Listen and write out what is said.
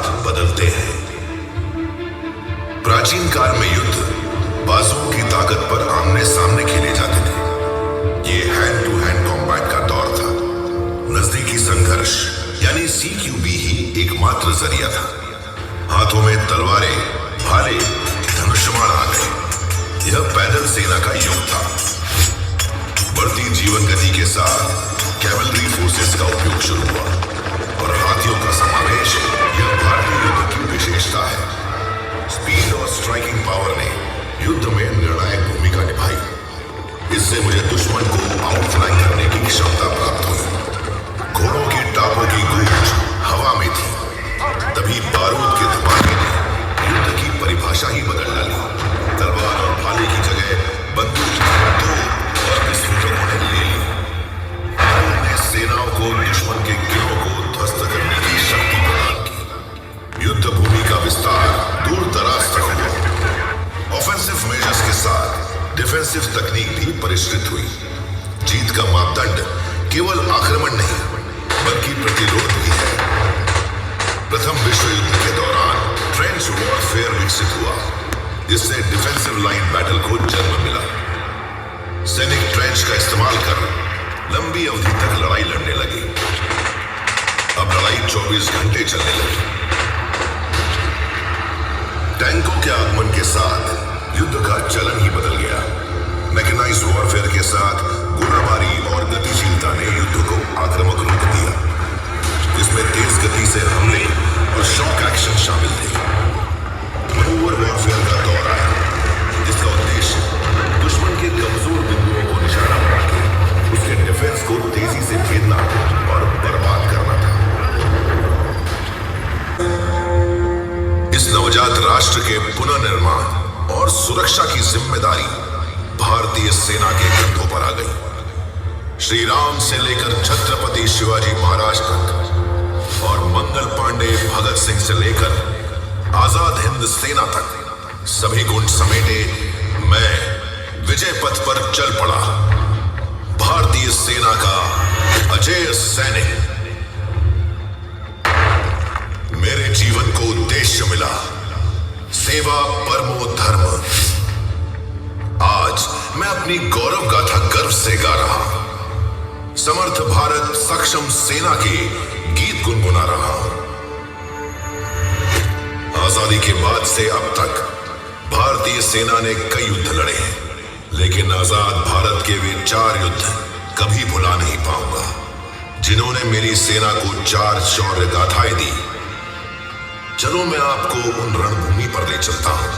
साथ बदलते हैं। प्राचीन काल में युद्ध बाजुओं की ताकत पर आमने सामने खेले जाते थे। ये हैंड टू हैंड कॉम्बैट का दौर था। नजदीकी संघर्ष यानी CQB ही एकमात्र जरिया था। हाथों में तलवारें, भाले, धनुष्यबाण आ गए। यह पैदल सेना का युग था। बढ़ती जीवन गति के साथ कैवलरी फोर्सेस का उपयोग शुरू हुआ और हाथियों का समावेश यह भारतीय युद्ध की विशेषता है। स्पीड और स्ट्राइकिंग पावर ने युद्ध में निर्णायक भूमिका निभाई। इससे मुझे दुश्मन को आउटफ्लैंक करने की क्षमता प्राप्त हुई। घोड़ों की टापों की गूंज हवा में थी। तभी बारूद के धमाके ने युद्ध की परिभाषा ही बदल डाली। तलवार और भाले की जगह बंदूक, तोप और विस्फोटकों ने ले ली। बारूद ने सेनाओं को दुश्मन के गिरोह को ध्वस्त करने की शक्ति प्रदान की। युद्ध भूमि का विस्तार दूर दराज तक हुआ। ऑफेंसिव मेजर्स के साथ डिफेंसिव तकनीक भी परिष्कृत हुई। जीत का मापदंड केवल आक्रमण नहीं बल्कि प्रतिरोध भी है। प्रथम विश्व युद्ध के दौरान ट्रेंच वॉरफेयर विकसित हुआ, जिससे डिफेंसिव लाइन बैटल को जन्म मिला। सैनिक ट्रेंच का इस्तेमाल कर लंबी अवधि तक लड़ाई लड़ने लगे। अब लड़ाई 24 घंटे चलने लगी। टैंकों के आगमन के साथ युद्ध का चलन ही बदल गया। मैकेनाइज्ड वॉरफेयर के साथ गोलाबारी और गतिशीलता ने युद्ध को आक्रामक रूप दिया। इसमें तेज गति से हमले और शॉक एक्शन शामिल थे। मैन्यूवर वॉरफेयर का दौर आया, जिसका उद्देश्य दुश्मन के कमजोर बिंदुओं को निशाना बनाकर उसके डिफेंस को तेजी से घेरना और बर्बाद करना था। इस नवजात राष्ट्र के पुनर्निर्माण और सुरक्षा की जिम्मेदारी भारतीय सेना के कंधों पर आ गई। श्री राम से लेकर छत्रपति शिवाजी महाराज तक और मंगल पांडे, भगत सिंह से लेकर आजाद हिंद सेना तक सभी गुण समेटे मैं विजय पथ पर चल पड़ा। भारतीय सेना का अजेय सैनिक। मेरे जीवन को उद्देश्य मिला, सेवा परमो धर्म। आज मैं अपनी गौरव गाथा गर्व से गा रहा हूं। समर्थ भारत सक्षम सेना के गीत गुनगुना रहा हूं। आजादी के बाद से अब तक भारतीय सेना ने कई युद्ध लड़े हैं, लेकिन आजाद भारत के वे 4 युद्ध कभी भुला नहीं पाऊंगा, जिन्होंने मेरी सेना को 4 शौर्य गाथाएं दी। चलो मैं आपको उन रणभूमि पर ले चलता हूं।